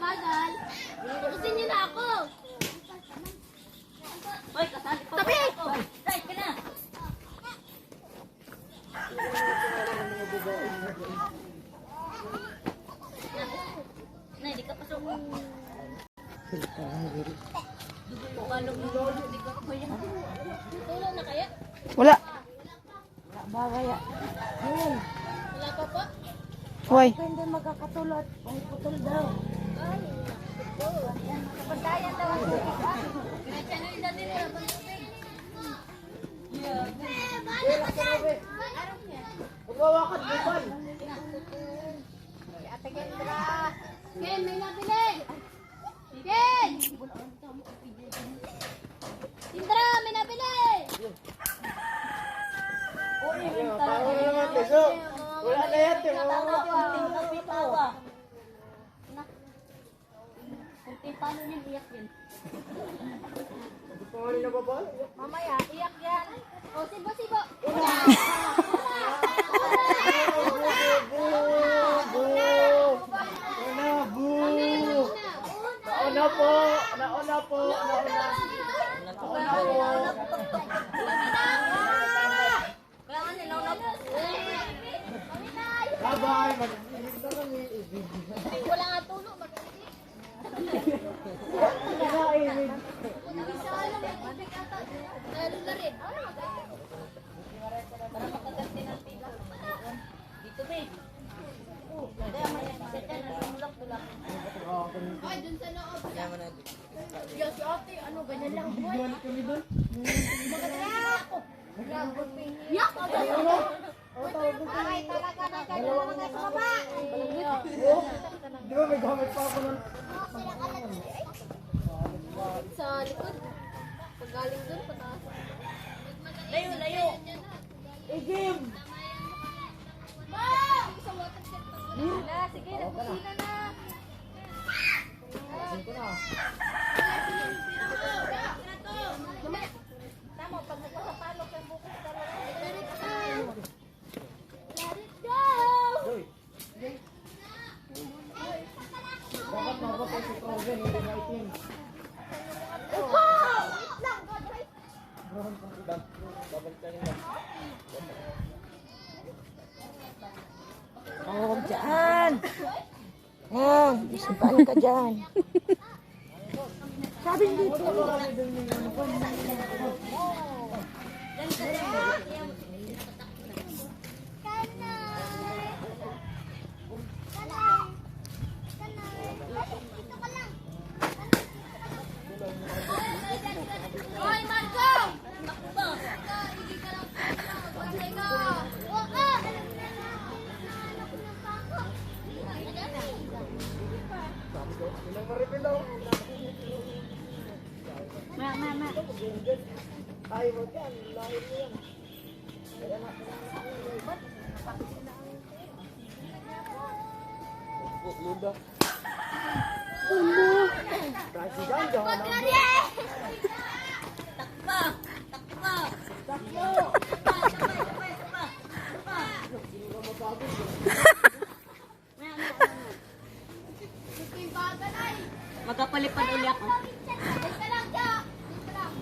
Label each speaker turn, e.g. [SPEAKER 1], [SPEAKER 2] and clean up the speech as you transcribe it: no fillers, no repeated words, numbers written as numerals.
[SPEAKER 1] Bagal. Gusto niyo na ako. Hoy, kasali pa ako. Right ka na. Nay, di ka pa sa tulong na kaya?
[SPEAKER 2] Wala.
[SPEAKER 3] Ba kaya? Ayun.
[SPEAKER 1] Wala pa po?
[SPEAKER 2] Hoy.
[SPEAKER 3] Hindi magkakatulad. Ang putol daw.
[SPEAKER 1] Kapantayan daw ang tubig. Pinachanoy na din ang tubig.
[SPEAKER 3] Magwawakan buban.
[SPEAKER 1] Ate Kendra. Ken, may nabili. Ken! Kendra, may nabili.
[SPEAKER 3] Wala na yan.
[SPEAKER 1] Paano yun iyak yun?
[SPEAKER 3] Pangalan na ba ba?
[SPEAKER 1] Mamaya, iyak yan. O, sibo.
[SPEAKER 3] Nauna po. Bye-bye.
[SPEAKER 1] Wala nga tulog. Dito ba? Ay, dun sa loob. Yes, ate, ano, ganyan lang. Yak! Ay, talaga na ganyan lang mga sa baba.
[SPEAKER 3] Di ba may gamit pa ako nun?
[SPEAKER 1] Sa likod. Pagaling dun, pataas.
[SPEAKER 3] Layo. Igim!
[SPEAKER 1] Sige, nagkusina na. Tama, pag nagpapalok yung bukas ka lang. Let it go!
[SPEAKER 3] Dapat mabot si Troven, hindi na itim.
[SPEAKER 2] Oh, dyan. Oh, isipan ka dyan. Sabi dito.
[SPEAKER 1] Hoy, Marco! Takbo! Hindi ka lang pagpapagpapagpapag ka.
[SPEAKER 3] Ilang maripilaw?
[SPEAKER 2] Ma.
[SPEAKER 3] Ay, wag yan. Lahit mo yan. Luda. Kasi dyan, dyan.
[SPEAKER 1] Yung bata na
[SPEAKER 2] Magkapalipad uli ako.